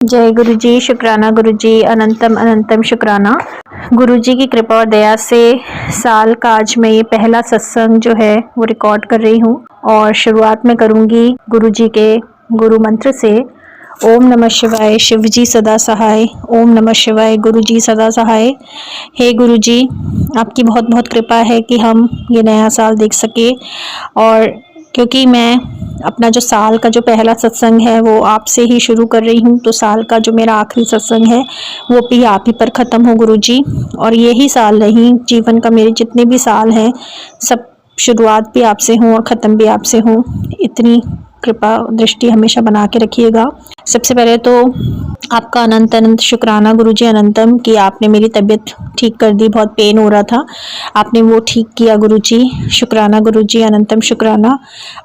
जय गुरु जी, शुक्राना गुरु जी, अनंतम अनंतम शुक्राना। गुरु जी की कृपा और दया से साल का आज मैं ये पहला सत्संग जो है वो रिकॉर्ड कर रही हूँ और शुरुआत में करूँगी गुरु जी के गुरु मंत्र से। ओम नमः शिवाय, शिव जी सदा सहाय। ओम नमः शिवाय, गुरु जी सदा सहाय। हे गुरु जी, आपकी बहुत बहुत कृपा है कि हम ये नया साल देख सके। और क्योंकि मैं अपना जो साल का जो पहला सत्संग है वो आपसे ही शुरू कर रही हूँ, तो साल का जो मेरा आखिरी सत्संग है वो भी आप ही पर ख़त्म हो गुरु जी। और यही साल नहीं, जीवन का मेरे जितने भी साल हैं सब शुरुआत भी आपसे हूँ और ख़त्म भी आपसे हूँ। इतनी कृपा दृष्टि हमेशा बना के रखिएगा। सबसे पहले तो आपका अनंत अनंत शुक्राना गुरु जी, अनंतम, कि आपने मेरी तबीयत ठीक कर दी। बहुत पेन हो रहा था, आपने वो ठीक किया गुरु जी। शुक्राना गुरु जी, अनंतम शुक्राना।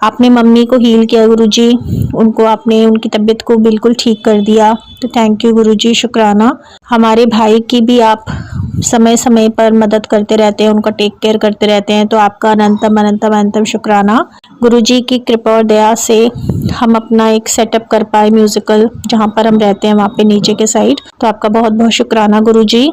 आपने मम्मी को हील किया गुरु जी, उनको आपने उनकी तबीयत को बिल्कुल ठीक कर दिया, तो थैंक यू गुरु जी, शुक्राना। हमारे भाई की भी आप समय समय पर मदद करते रहते हैं, उनका टेक केयर करते रहते हैं, तो आपका अनंतम अनंतम अनंतम शुक्राना। गुरु जी की कृपा और दया से हम अपना एक सेटअप कर पाए म्यूजिकल, जहाँ पर हम रहते हैं वहाँ पे नीचे के साइड, तो आपका बहुत बहुत शुक्राना गुरु जी।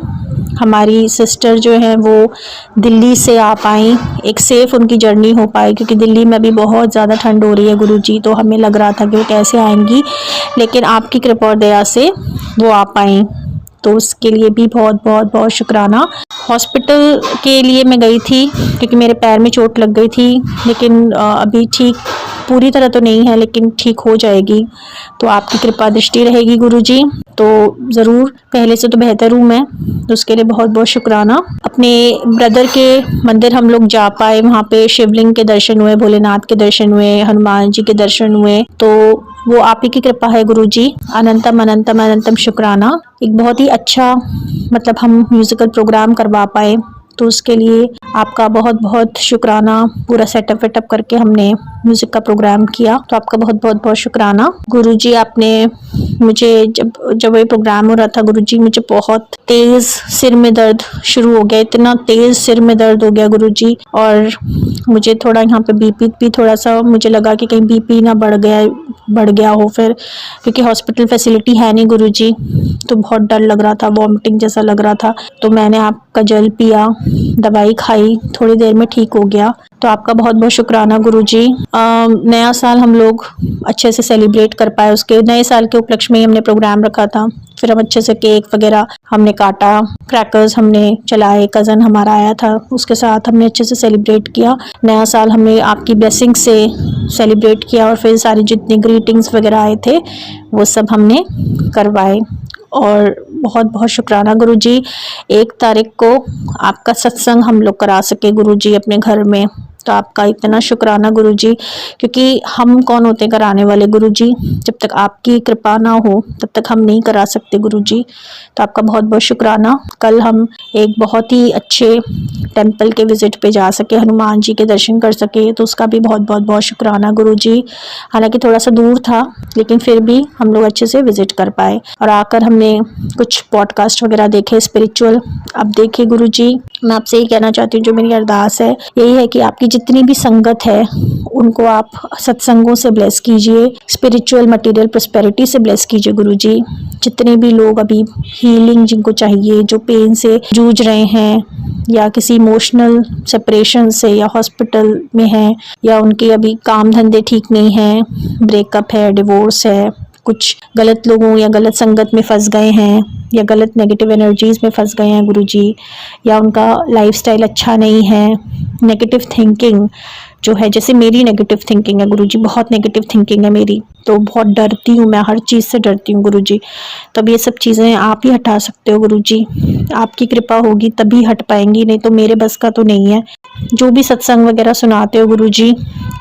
हमारी सिस्टर जो है वो दिल्ली से आ पाई, एक सेफ उनकी जर्नी हो पाई, क्योंकि दिल्ली में भी बहुत ज़्यादा ठंड हो रही है गुरु जी, तो हमें लग रहा था कि वो कैसे आएंगी, लेकिन आपकी कृपा और दया से वो आ पाई, तो उसके लिए भी बहुत बहुत बहुत शुक्राना। हॉस्पिटल के लिए मैं गई थी क्योंकि मेरे पैर में चोट लग गई थी, लेकिन अभी ठीक पूरी तरह तो नहीं है, लेकिन ठीक हो जाएगी, तो आपकी कृपा दृष्टि रहेगी गुरु जी, तो ज़रूर पहले से तो बेहतर हूँ मैं, तो उसके लिए बहुत बहुत शुक्राना। अपने ब्रदर के मंदिर हम लोग जा पाए, वहाँ पे शिवलिंग के दर्शन हुए, भोलेनाथ के दर्शन हुए, हनुमान जी के दर्शन हुए, तो वो आप ही की कृपा है गुरु जी। अनंतम अनंतम अनंतम शुक्राना। एक बहुत ही अच्छा मतलब हम म्यूजिकल प्रोग्राम करवा पाए, तो उसके लिए आपका बहुत बहुत शुक्राना। पूरा सेटअप वेटअप करके हमने म्यूजिक का प्रोग्राम किया, तो आपका बहुत बहुत बहुत शुक्राना गुरु जी। आपने मुझे जब ये प्रोग्राम हो रहा था गुरु जी, मुझे बहुत तेज सिर में दर्द शुरू हो गया, इतना तेज सिर में दर्द हो गया गुरु जी, और मुझे थोड़ा यहाँ पे बीपी भी थोड़ा सा, मुझे लगा कि कहीं बीपी ना बढ़ गया हो फिर, क्योंकि हॉस्पिटल फैसिलिटी है नहीं गुरु जी, तो बहुत डर लग रहा था, वॉमिटिंग जैसा लग रहा था, तो मैंने आपका जल पिया, दवाई खाई, थोड़ी देर में ठीक हो गया, तो आपका बहुत बहुत शुक्राना गुरु जी। नया साल हम लोग अच्छे से सेलिब्रेट कर पाए, उसके नए साल के उपलक्ष्य में ही हमने प्रोग्राम रखा था, फिर हम अच्छे से केक वगैरह हमने काटा, क्रैकर्स हमने चलाए, कज़न हमारा आया था, उसके साथ हमने अच्छे से सेलिब्रेट किया। नया साल हमने आपकी ब्लेसिंग से सेलिब्रेट किया, और फिर सारी जितनी ग्रीटिंग्स वगैरह आए थे वो सब हमने करवाए, और बहुत बहुत शुक्राना गुरु जी। 1 तारीख को आपका सत्संग हम लोग करा सके गुरु जी अपने घर में, तो आपका इतना शुक्राना गुरु जी, क्योंकि हम कौन होते कराने वाले गुरु जी, जब तक आपकी कृपा ना हो तब तक हम नहीं करा सकते गुरु जी, तो आपका बहुत बहुत शुक्राना। कल हम एक बहुत ही अच्छे टेंपल के विजिट पे जा सके, हनुमान जी के दर्शन कर सके, तो उसका भी बहुत बहुत बहुत शुक्राना गुरु जी। हालांकि थोड़ा सा दूर था, लेकिन फिर भी हम लोग अच्छे से विजिट कर पाए, और आकर हमने कुछ पॉडकास्ट वगैरह देखे स्पिरिचुअल। अब देखिए गुरु जी, मैं आपसे ये कहना चाहती हूँ, जो मेरी अरदास है यही है कि आपकी जितनी भी संगत है उनको आप सत्संगों से ब्लेस कीजिए, स्पिरिचुअल मटेरियल प्रॉस्पेरिटी से ब्लेस कीजिए गुरु जी। जितने भी लोग अभी हीलिंग जिनको चाहिए, जो पेन से जूझ रहे हैं, या किसी इमोशनल सेपरेशन से, या हॉस्पिटल में हैं, या उनके अभी काम धंधे ठीक नहीं हैं, ब्रेकअप है, डिवोर्स है, कुछ गलत लोगों या गलत संगत में फंस गए हैं, या गलत नेगेटिव एनर्जीज में फंस गए हैं गुरु जी, या उनका लाइफस्टाइल अच्छा नहीं है, नेगेटिव थिंकिंग जो है, जैसे मेरी नेगेटिव थिंकिंग है गुरु जी, बहुत नेगेटिव थिंकिंग है मेरी, तो बहुत डरती हूँ मैं, हर चीज़ से डरती हूँ गुरु जी, तब ये सब चीज़ें आप ही हटा सकते हो गुरु जी, आपकी कृपा होगी तभी हट पाएंगी, नहीं तो मेरे बस का तो नहीं है। जो भी सत्संग वगैरह सुनाते हो गुरु जी,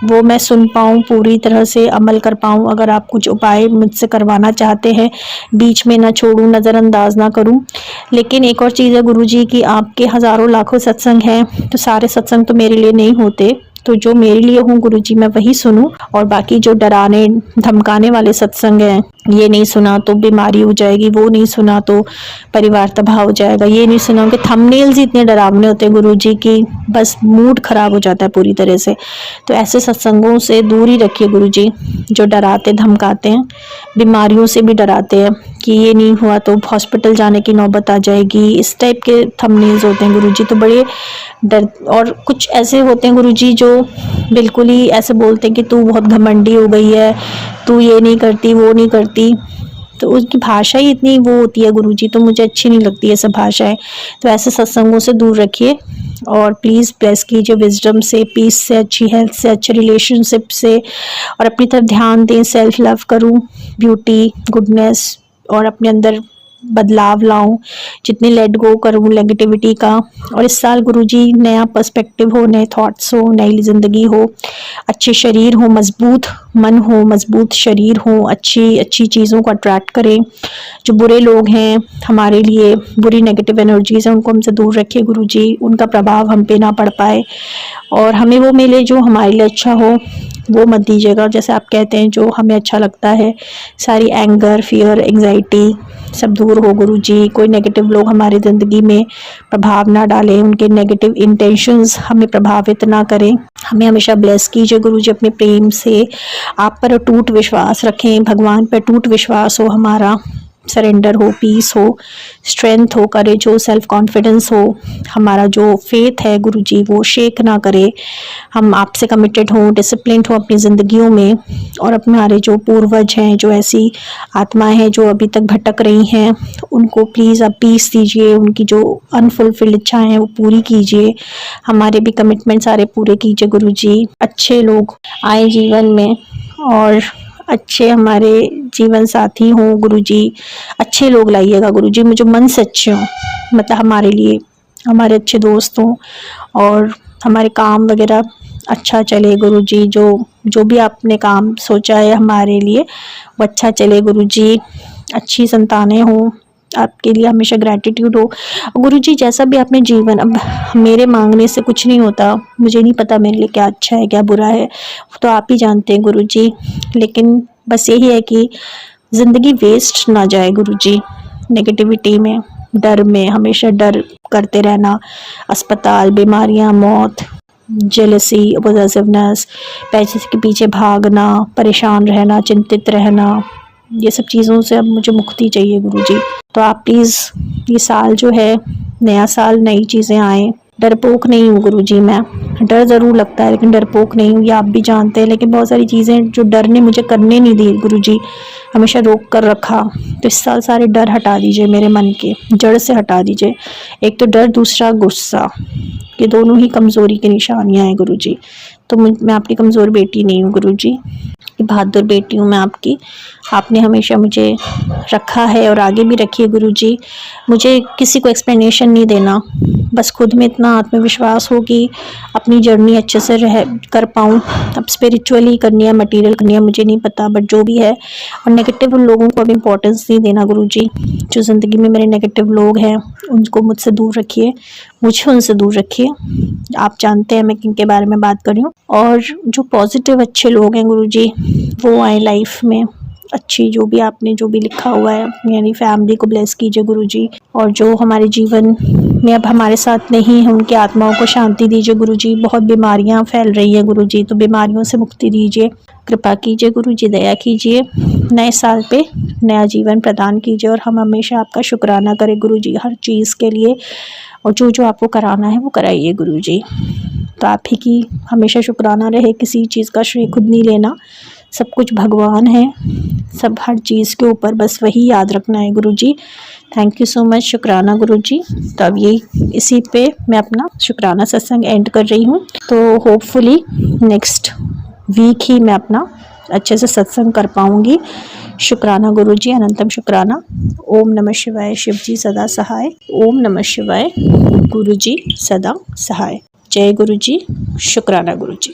वो मैं सुन पाऊँ, पूरी तरह से अमल कर पाऊँ। अगर आप कुछ उपाय मुझसे करवाना चाहते हैं, बीच में ना छोड़ूँ, नज़रअंदाज ना करूँ। लेकिन एक और चीज़ है गुरु जी कि आपके हज़ारों लाखों सत्संग हैं, तो सारे सत्संग तो मेरे लिए नहीं होते, तो जो मेरे लिए हूँ गुरु जी मैं वही सुनूं, और बाकी जो डराने धमकाने वाले सत्संग हैं, ये नहीं सुना तो बीमारी हो जाएगी, वो नहीं सुना तो परिवार तबाह हो जाएगा, ये नहीं सुना कि थंबनेल्स ही इतने डरावने होते हैं गुरु जी की बस मूड खराब हो जाता है पूरी तरह से, तो ऐसे सत्संगों से दूर ही रखिए गुरु जी, जो डराते धमकाते हैं, बीमारियों से भी डराते हैं, कि ये नहीं हुआ तो हॉस्पिटल जाने की नौबत आ जाएगी, इस टाइप के थंबनेल्स होते हैं गुरुजी। तो बड़े डर, और कुछ ऐसे होते हैं गुरुजी जो बिल्कुल ही ऐसे बोलते हैं कि तू बहुत घमंडी हो गई है, तू ये नहीं करती वो नहीं करती। तो उनकी भाषा ही इतनी वो होती है गुरुजी, तो मुझे अच्छी नहीं लगती ये सब भाषाएं। तो ऐसे सत्संगों से दूर रखिए और प्लीज़ ब्लेस कीजिए विजडम से, पीस से, अच्छी हेल्थ से, अच्छे रिलेशनशिप से, और अपनी तरफ ध्यान दें। सेल्फ लव करूं, ब्यूटी, गुडनेस, और अपने अंदर बदलाव लाऊं, जितनी लेट गो करूं नेगेटिविटी का। और इस साल गुरुजी नया पर्सपेक्टिव हो, नए थॉट्स हो, नई ज़िंदगी हो, अच्छे शरीर हो, मजबूत मन हो, मजबूत शरीर हो, अच्छी अच्छी चीज़ों को अट्रैक्ट करें। जो बुरे लोग हैं हमारे लिए, बुरी नेगेटिव एनर्जीज हैं, उनको हमसे दूर रखिए गुरुजी, उनका प्रभाव हम पे ना पड़ पाए, और हमें वो मिले जो हमारे लिए अच्छा हो, वो मत दीजिएगा। जैसे आप कहते हैं जो हमें अच्छा लगता है, सारी एंगर, फियर, एंजाइटी सब दूर हो गुरुजी। कोई नेगेटिव लोग हमारी ज़िंदगी में प्रभाव ना डालें, उनके नेगेटिव इंटेंशंस हमें प्रभावित ना करें। हमें हमेशा ब्लेस कीजिए गुरुजी अपने प्रेम से। आप पर अटूट विश्वास रखें, भगवान पर अटूट विश्वास हो हमारा, सरेंडर हो, पीस हो, स्ट्रेंथ हो, करेज हो, सेल्फ कॉन्फिडेंस हो। हमारा जो फेथ है गुरुजी वो शेक ना करे। हम आपसे कमिटेड हों, डिसिप्लिन्ड हो अपनी ज़िंदगियों में, और अपने हमारे जो पूर्वज हैं, जो ऐसी आत्माएं हैं जो अभी तक भटक रही हैं, उनको प्लीज़ आप पीस दीजिए, उनकी जो अनफुलफिल्ड इच्छाएं हैं वो पूरी कीजिए। हमारे भी कमिटमेंट सारे पूरे कीजिए गुरुजी। अच्छे लोग आए जीवन में, और अच्छे हमारे जीवन साथी हों गुरुजी। अच्छे लोग लाइएगा गुरुजी, मुझे मन से अच्छे हों, मतलब हमारे लिए हमारे अच्छे दोस्त हों, और हमारे काम वगैरह अच्छा चले गुरुजी। जो भी आपने काम सोचा है हमारे लिए वो अच्छा चले गुरुजी। अच्छी संतानें हों, आपके लिए हमेशा ग्रैटिट्यूड हो गुरुजी। जैसा भी आपने जीवन, अब मेरे मांगने से कुछ नहीं होता, मुझे नहीं पता मेरे लिए क्या अच्छा है क्या बुरा है, तो आप ही जानते हैं गुरुजी। लेकिन बस यही है कि ज़िंदगी वेस्ट ना जाए गुरुजी नेगेटिविटी में, डर में, हमेशा डर करते रहना, अस्पताल, बीमारियां, मौत, जेलसी, पॉसेसिवनेस, पैसे के पीछे भागना, परेशान रहना, चिंतित रहना, ये सब चीज़ों से अब मुझे मुक्ति चाहिए गुरुजी। तो आप प्लीज़ ये साल जो है, नया साल, नई चीज़ें आएँ। डरपोक नहीं हूँ गुरुजी मैं, डर ज़रूर लगता है लेकिन डरपोक नहीं हूँ, ये आप भी जानते हैं। लेकिन बहुत सारी चीज़ें जो डर ने मुझे करने नहीं दी गुरुजी, हमेशा रोक कर रखा। तो इस साल सारे डर हटा दीजिए, मेरे मन के जड़ से हटा दीजिए। एक तो डर, दूसरा गुस्सा, ये दोनों ही कमज़ोरी की निशानियाँ हैं गुरुजी। तो मैं आपकी कमज़ोर बेटी नहीं हूँ गुरुजी, बहादुर बेटी हूँ मैं आपकी। आपने हमेशा मुझे रखा है और आगे भी रखिए गुरुजी। मुझे किसी को एक्सप्लेनेशन नहीं देना, बस खुद में इतना आत्मविश्वास हो कि अपनी जर्नी अच्छे से कर पाऊँ। अब स्पिरिचुअली करनी है, मटेरियल करनी है, मुझे नहीं पता, बट जो भी है। और नेगेटिव लोगों को अब इम्पोर्टेंस नहीं देना गुरुजी। जो ज़िंदगी में मेरे नेगेटिव लोग हैं उनको मुझसे दूर रखिए, मुझे उनसे दूर रखिए। आप जानते हैं मैं किन के बारे में बात कर रही हूँ। और जो पॉजिटिव अच्छे लोग हैं गुरुजी वो आए लाइफ में, अच्छी जो भी आपने जो भी लिखा हुआ है, यानी फैमिली को ब्लेस कीजिए गुरुजी। और जो हमारे जीवन में अब हमारे साथ नहीं है उनकी आत्माओं को शांति दीजिए गुरुजी। बहुत बीमारियां फैल रही है गुरुजी, तो बीमारियों से मुक्ति दीजिए, कृपा कीजिए गुरुजी, दया कीजिए। नए साल पे नया जीवन प्रदान कीजिए, और हम हमेशा आपका शुक्राना करें गुरुजी हर चीज़ के लिए। और जो आपको कराना है वो कराइए गुरुजी। तो आप ही की हमेशा शुक्राना रहे, किसी चीज़ का श्रेय खुद नहीं लेना, सब कुछ भगवान है, सब हर चीज़ के ऊपर बस वही याद रखना है गुरुजी। थैंक यू सो मच, शुक्राना गुरुजी। तो अब इसी पे मैं अपना शुक्राना सत्संग एंड कर रही हूँ। तो होपफुली नेक्स्ट वीक ही मैं अपना अच्छे से सत्संग कर पाऊँगी। शुक्राना गुरुजी, अनंतम शुक्राना। ओम नमः शिवाय, शिव जी सदा सहाय। ओम नमः शिवाय, गुरुजी सदा सहाय। जय गुरुजी, शुक्राना गुरुजी।